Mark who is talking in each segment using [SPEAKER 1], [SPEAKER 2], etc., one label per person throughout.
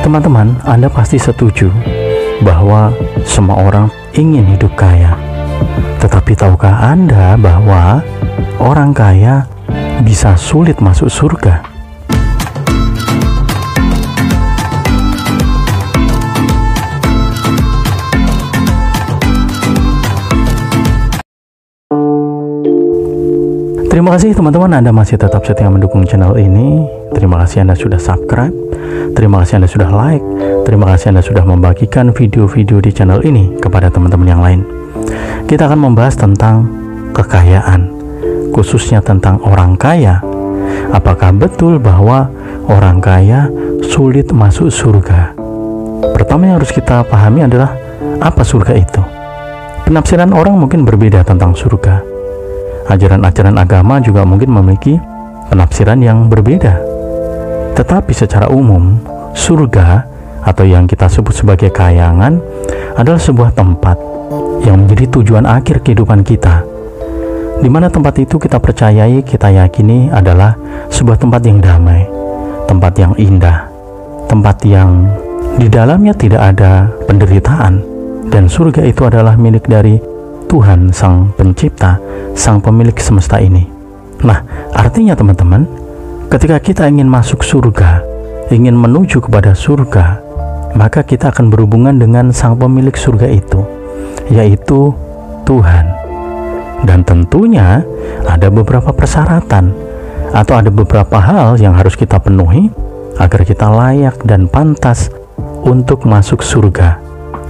[SPEAKER 1] Teman-teman, Anda pasti setuju bahwa semua orang ingin hidup kaya. Tetapi tahukah Anda bahwa orang kaya bisa sulit masuk surga? Terima kasih teman-teman, Anda masih tetap setia mendukung channel ini. Terima kasih Anda sudah subscribe. Terima kasih Anda sudah like. Terima kasih Anda sudah membagikan video-video di channel ini kepada teman-teman yang lain. Kita akan membahas tentang kekayaan, khususnya tentang orang kaya. Apakah betul bahwa orang kaya sulit masuk surga? Pertama yang harus kita pahami adalah apa surga itu. Penafsiran orang mungkin berbeda tentang surga. Ajaran-ajaran agama juga mungkin memiliki penafsiran yang berbeda. Tetapi secara umum, surga atau yang kita sebut sebagai kayangan adalah sebuah tempat yang menjadi tujuan akhir kehidupan kita, di mana tempat itu kita percayai, kita yakini adalah sebuah tempat yang damai, tempat yang indah, tempat yang di dalamnya tidak ada penderitaan, dan surga itu adalah milik dari Tuhan Sang Pencipta, Sang Pemilik semesta ini. Nah, artinya teman-teman, ketika kita ingin masuk surga, ingin menuju kepada surga, maka kita akan berhubungan dengan Sang Pemilik surga itu, yaitu Tuhan. Dan tentunya ada beberapa persyaratan atau ada beberapa hal yang harus kita penuhi agar kita layak dan pantas untuk masuk surga.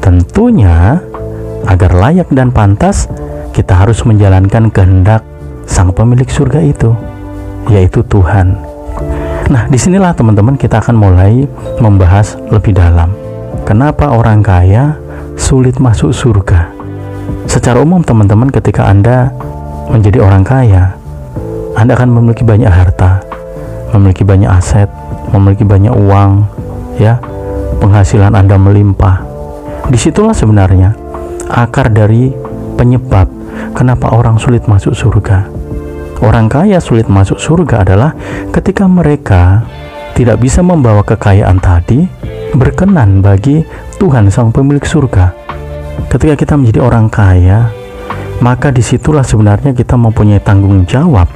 [SPEAKER 1] Tentunya agar layak dan pantas, kita harus menjalankan kehendak Sang Pemilik surga itu, yaitu Tuhan. Nah, disinilah teman-teman kita akan mulai membahas lebih dalam. Kenapa orang kaya sulit masuk surga? Secara umum teman-teman, ketika Anda menjadi orang kaya, Anda akan memiliki banyak harta, memiliki banyak aset, memiliki banyak uang, ya, penghasilan Anda melimpah. Disitulah sebenarnya akar dari penyebab kenapa orang sulit masuk surga. Orang kaya sulit masuk surga adalah ketika mereka tidak bisa membawa kekayaan tadi berkenan bagi Tuhan Sang Pemilik surga. Ketika kita menjadi orang kaya, maka disitulah sebenarnya kita mempunyai tanggung jawab,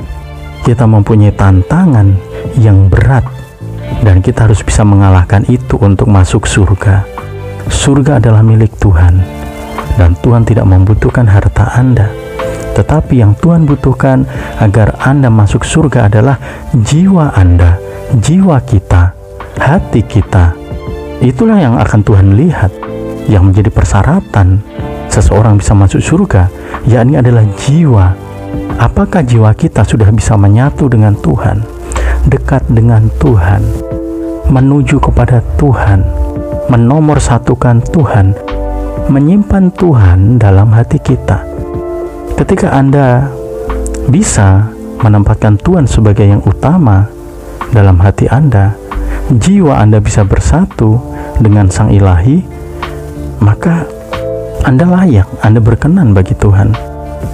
[SPEAKER 1] kita mempunyai tantangan yang berat, dan kita harus bisa mengalahkan itu untuk masuk surga. Surga adalah milik Tuhan, dan Tuhan tidak membutuhkan harta Anda. Tetapi yang Tuhan butuhkan agar Anda masuk surga adalah jiwa Anda, jiwa kita, hati kita. Itulah yang akan Tuhan lihat, yang menjadi persyaratan seseorang bisa masuk surga, yakni adalah jiwa. Apakah jiwa kita sudah bisa menyatu dengan Tuhan, dekat dengan Tuhan, menuju kepada Tuhan, menomorsatukan Tuhan, menyimpan Tuhan dalam hati kita. Ketika Anda bisa menempatkan Tuhan sebagai yang utama dalam hati Anda, jiwa Anda bisa bersatu dengan Sang Ilahi, maka Anda layak, Anda berkenan bagi Tuhan.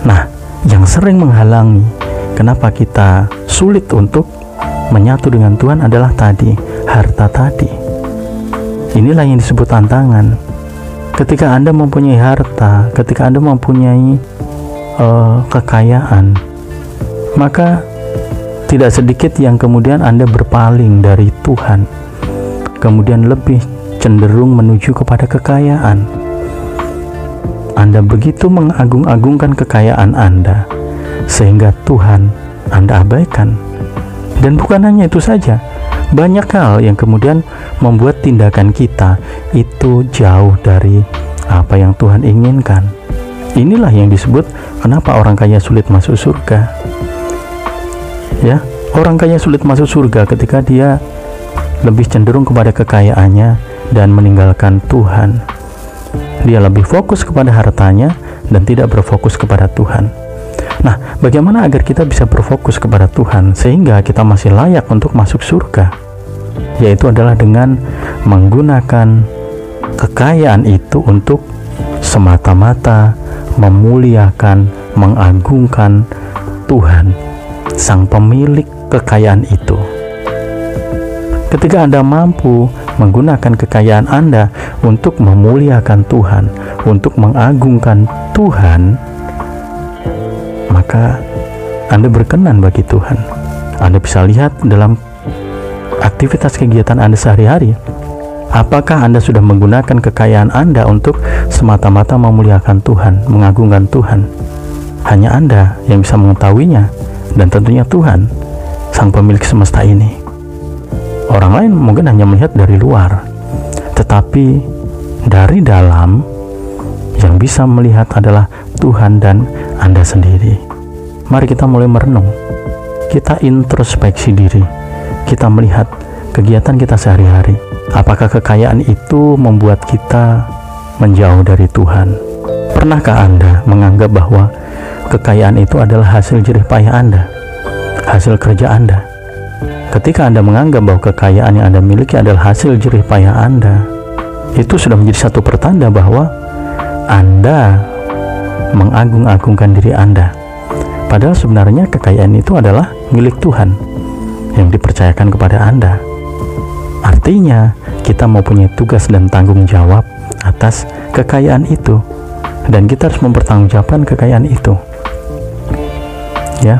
[SPEAKER 1] Nah, yang sering menghalangi kenapa kita sulit untuk menyatu dengan Tuhan adalah tadi, harta tadi. Inilah yang disebut tantangan. Ketika Anda mempunyai harta, ketika Anda mempunyai kekayaan, maka tidak sedikit yang kemudian Anda berpaling dari Tuhan, kemudian lebih cenderung menuju kepada kekayaan. Anda begitu mengagung-agungkan kekayaan Anda sehingga Tuhan Anda abaikan. Dan bukan hanya itu saja, banyak hal yang kemudian membuat tindakan kita itu jauh dari apa yang Tuhan inginkan. Inilah yang disebut kenapa orang kaya sulit masuk surga. Ya, orang kaya sulit masuk surga ketika dia lebih cenderung kepada kekayaannya dan meninggalkan Tuhan. Dia lebih fokus kepada hartanya dan tidak berfokus kepada Tuhan. Nah, bagaimana agar kita bisa berfokus kepada Tuhan sehingga kita masih layak untuk masuk surga? Yaitu adalah dengan menggunakan kekayaan itu untuk semata-mata memuliakan, mengagungkan Tuhan, Sang Pemilik kekayaan itu. Ketika Anda mampu menggunakan kekayaan Anda untuk memuliakan Tuhan, untuk mengagungkan Tuhan, maka Anda berkenan bagi Tuhan. Anda bisa lihat dalam aktivitas kegiatan Anda sehari-hari, apakah Anda sudah menggunakan kekayaan Anda untuk semata-mata memuliakan Tuhan, mengagungkan Tuhan? Hanya Anda yang bisa mengetahuinya, dan tentunya Tuhan, Sang Pemilik semesta ini. Orang lain mungkin hanya melihat dari luar, tetapi dari dalam yang bisa melihat adalah Tuhan dan Anda sendiri. Mari kita mulai merenung, kita introspeksi diri, kita melihat kegiatan kita sehari-hari. Apakah kekayaan itu membuat kita menjauh dari Tuhan? Pernahkah Anda menganggap bahwa kekayaan itu adalah hasil jerih payah Anda, hasil kerja Anda? Ketika Anda menganggap bahwa kekayaan yang Anda miliki adalah hasil jerih payah Anda, itu sudah menjadi satu pertanda bahwa Anda mengagung-agungkan diri Anda. Padahal sebenarnya kekayaan itu adalah milik Tuhan yang dipercayakan kepada Anda. Artinya, kita mempunyai tugas dan tanggung jawab atas kekayaan itu, dan kita harus mempertanggungjawabkan kekayaan itu. Ya.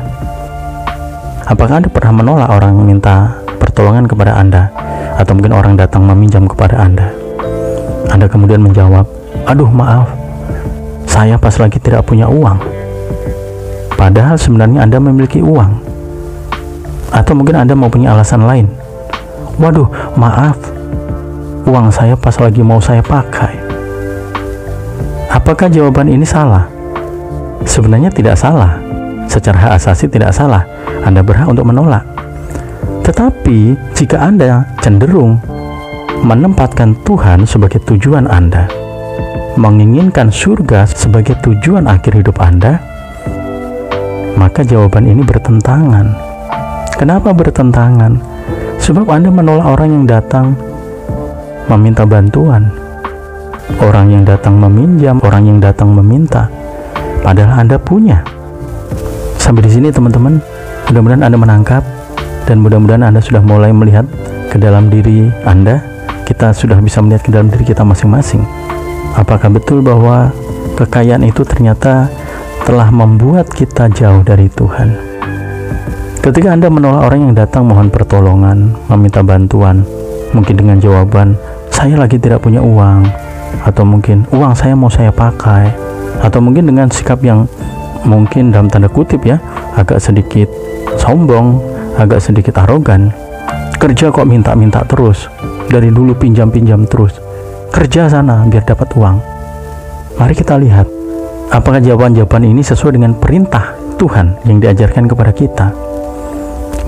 [SPEAKER 1] Apakah Anda pernah menolak orang minta pertolongan kepada Anda, atau mungkin orang datang meminjam kepada Anda? Anda kemudian menjawab, "Aduh, maaf, saya pas lagi tidak punya uang." Padahal sebenarnya Anda memiliki uang. Atau mungkin Anda mempunyai alasan lain. "Waduh, maaf, uang saya pas lagi mau saya pakai." Apakah jawaban ini salah? Sebenarnya tidak salah. Secara hak asasi tidak salah. Anda berhak untuk menolak. Tetapi jika Anda cenderung menempatkan Tuhan sebagai tujuan Anda, menginginkan surga sebagai tujuan akhir hidup Anda, maka jawaban ini bertentangan. Kenapa bertentangan? Sebab Anda menolak orang yang datang meminta bantuan, orang yang datang meminjam, orang yang datang meminta, padahal Anda punya. Sampai di sini teman-teman, mudah-mudahan Anda menangkap, dan mudah-mudahan Anda sudah mulai melihat ke dalam diri Anda. Kita sudah bisa melihat ke dalam diri kita masing-masing. Apakah betul bahwa kekayaan itu ternyata telah membuat kita jauh dari Tuhan? Ketika Anda menolak orang yang datang mohon pertolongan, meminta bantuan, mungkin dengan jawaban, "Saya lagi tidak punya uang," atau mungkin, "Uang saya mau saya pakai," atau mungkin dengan sikap yang mungkin dalam tanda kutip ya, agak sedikit sombong, agak sedikit arogan. "Kerja kok minta-minta terus, dari dulu pinjam-pinjam terus, kerja sana biar dapat uang." Mari kita lihat, apakah jawaban-jawaban ini sesuai dengan perintah Tuhan yang diajarkan kepada kita?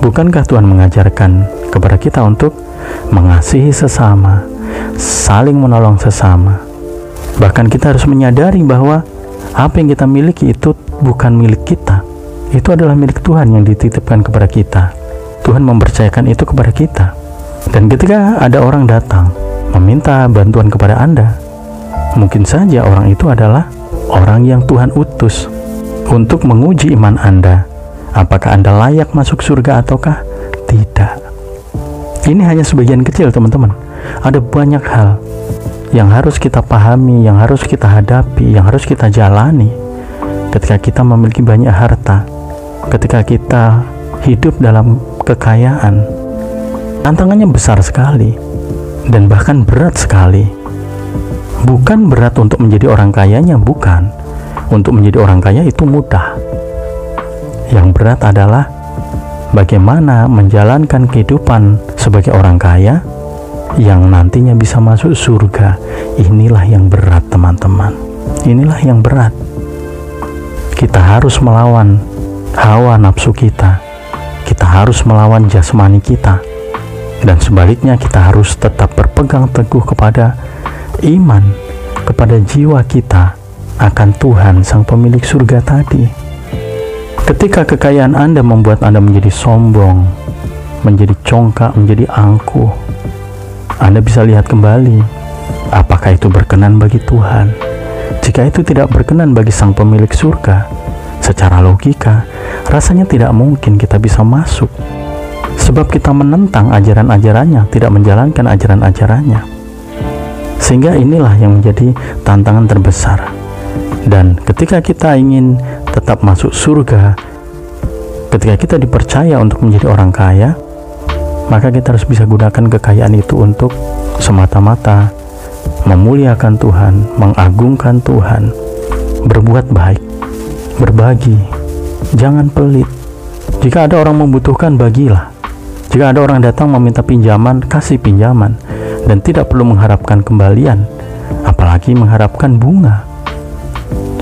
[SPEAKER 1] Bukankah Tuhan mengajarkan kepada kita untuk mengasihi sesama, saling menolong sesama? Bahkan kita harus menyadari bahwa apa yang kita miliki itu bukan milik kita. Itu adalah milik Tuhan yang dititipkan kepada kita. Tuhan mempercayakan itu kepada kita. Dan ketika ada orang datang meminta bantuan kepada Anda, mungkin saja orang itu adalah orang yang Tuhan utus untuk menguji iman Anda. Apakah Anda layak masuk surga ataukah tidak? Ini hanya sebagian kecil teman-teman. Ada banyak hal yang harus kita pahami, yang harus kita hadapi, yang harus kita jalani ketika kita memiliki banyak harta, ketika kita hidup dalam kekayaan. Tantangannya besar sekali dan bahkan berat sekali. Bukan berat untuk menjadi orang kayanya, bukan. Untuk menjadi orang kaya itu mudah. Yang berat adalah bagaimana menjalankan kehidupan sebagai orang kaya yang nantinya bisa masuk surga. Inilah yang berat teman-teman. Inilah yang berat. Kita harus melawan hawa nafsu kita. Kita harus melawan jasmani kita. Dan sebaliknya kita harus tetap berpegang teguh kepada iman, kepada jiwa kita akan Tuhan Sang Pemilik surga tadi. Ketika kekayaan Anda membuat Anda menjadi sombong, menjadi congkak, menjadi angkuh, Anda bisa lihat kembali, apakah itu berkenan bagi Tuhan? Jika itu tidak berkenan bagi Sang Pemilik surga, secara logika, rasanya tidak mungkin kita bisa masuk. Sebab kita menentang ajaran-ajarannya, tidak menjalankan ajaran-ajarannya. Sehingga inilah yang menjadi tantangan terbesar. Dan ketika kita ingin tetap masuk surga, ketika kita dipercaya untuk menjadi orang kaya, maka kita harus bisa gunakan kekayaan itu untuk semata-mata memuliakan Tuhan, mengagungkan Tuhan, berbuat baik, berbagi, jangan pelit. Jika ada orang membutuhkan, bagilah. Jika ada orang datang meminta pinjaman, kasih pinjaman, dan tidak perlu mengharapkan kembalian, apalagi mengharapkan bunga.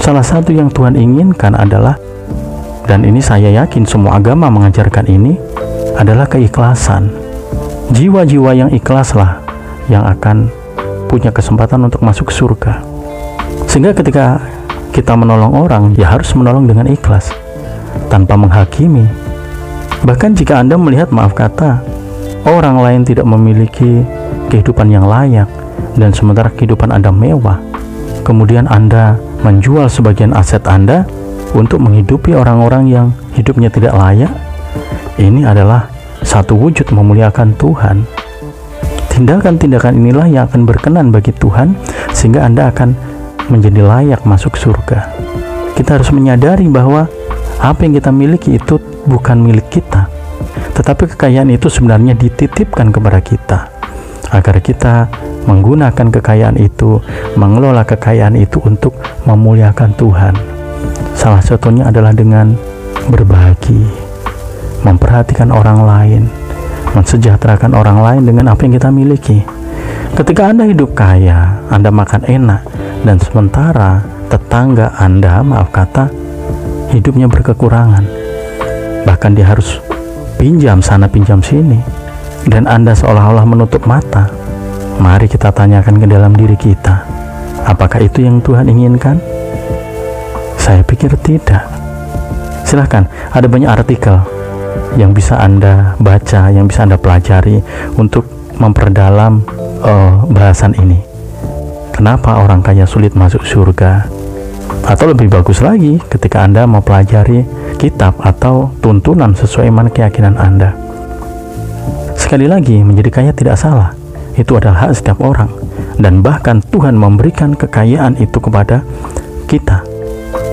[SPEAKER 1] Salah satu yang Tuhan inginkan adalah, dan ini saya yakin semua agama mengajarkan ini, adalah keikhlasan. Jiwa-jiwa yang ikhlaslah yang akan punya kesempatan untuk masuk surga. Sehingga ketika kita menolong orang, ya harus menolong dengan ikhlas, tanpa menghakimi. Bahkan jika Anda melihat, maaf kata, orang lain tidak memiliki kehidupan yang layak, dan sementara kehidupan Anda mewah, kemudian Anda menjual sebagian aset Anda untuk menghidupi orang-orang yang hidupnya tidak layak, ini adalah satu wujud memuliakan Tuhan. Tindakan-tindakan inilah yang akan berkenan bagi Tuhan, sehingga Anda akan menjadi layak masuk surga. Kita harus menyadari bahwa apa yang kita miliki itu bukan milik kita, tetapi kekayaan itu sebenarnya dititipkan kepada kita, agar kita menggunakan kekayaan itu, mengelola kekayaan itu untuk memuliakan Tuhan. Salah satunya adalah dengan berbagi, memperhatikan orang lain, mensejahterakan orang lain dengan apa yang kita miliki. Ketika Anda hidup kaya, Anda makan enak, dan sementara tetangga Anda, maaf kata, hidupnya berkekurangan, bahkan dia harus pinjam sana pinjam sini, dan Anda seolah-olah menutup mata. Mari kita tanyakan ke dalam diri kita, apakah itu yang Tuhan inginkan? Saya pikir tidak. Silahkan, ada banyak artikel yang bisa Anda baca, yang bisa Anda pelajari untuk memperdalam bahasan ini. Kenapa orang kaya sulit masuk surga? Atau lebih bagus lagi, ketika Anda mempelajari kitab atau tuntunan sesuai iman keyakinan Anda. Sekali lagi, menjadi kaya tidak salah. Itu adalah hak setiap orang. Dan bahkan Tuhan memberikan kekayaan itu kepada kita.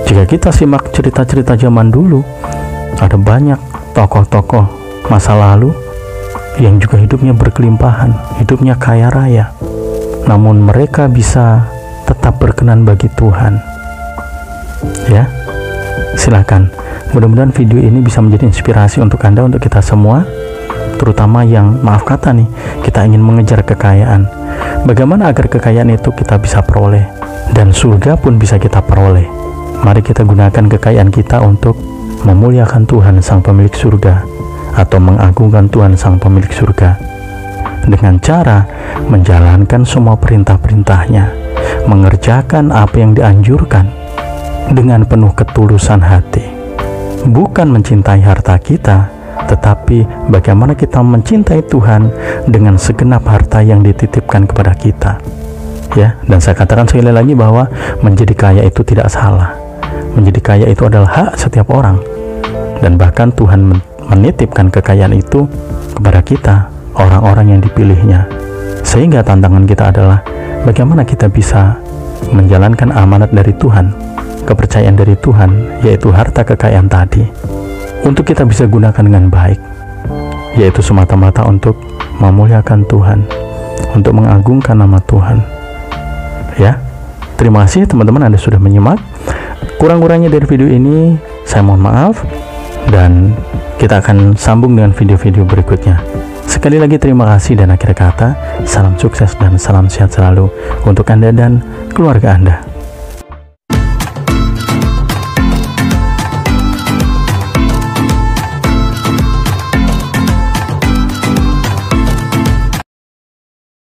[SPEAKER 1] Jika kita simak cerita-cerita zaman dulu, ada banyak tokoh-tokoh masa lalu yang juga hidupnya berkelimpahan, hidupnya kaya raya, namun mereka bisa tetap berkenan bagi Tuhan. Ya, silakan. Mudah-mudahan video ini bisa menjadi inspirasi untuk Anda, untuk kita semua, terutama yang maaf kata nih, kita ingin mengejar kekayaan. Bagaimana agar kekayaan itu kita bisa peroleh, dan surga pun bisa kita peroleh. Mari kita gunakan kekayaan kita untuk memuliakan Tuhan Sang Pemilik Surga, atau mengagungkan Tuhan Sang Pemilik Surga, dengan cara menjalankan semua perintah-perintahnya, mengerjakan apa yang dianjurkan dengan penuh ketulusan hati. Bukan mencintai harta kita, tetapi bagaimana kita mencintai Tuhan dengan segenap harta yang dititipkan kepada kita. Ya, dan saya katakan sekali lagi bahwa menjadi kaya itu tidak salah. Menjadi kaya itu adalah hak setiap orang. Dan bahkan Tuhan menitipkan kekayaan itu kepada kita, orang-orang yang dipilihnya. Sehingga tantangan kita adalah bagaimana kita bisa menjalankan amanat dari Tuhan, kepercayaan dari Tuhan, yaitu harta kekayaan tadi, untuk kita bisa gunakan dengan baik, yaitu semata-mata untuk memuliakan Tuhan, untuk mengagungkan nama Tuhan. Ya, terima kasih teman-teman Anda sudah menyimak. Kurang-kurangnya dari video ini saya mohon maaf, dan kita akan sambung dengan video-video berikutnya. Sekali lagi terima kasih, dan akhir kata, salam sukses dan salam sehat selalu untuk Anda dan keluarga Anda.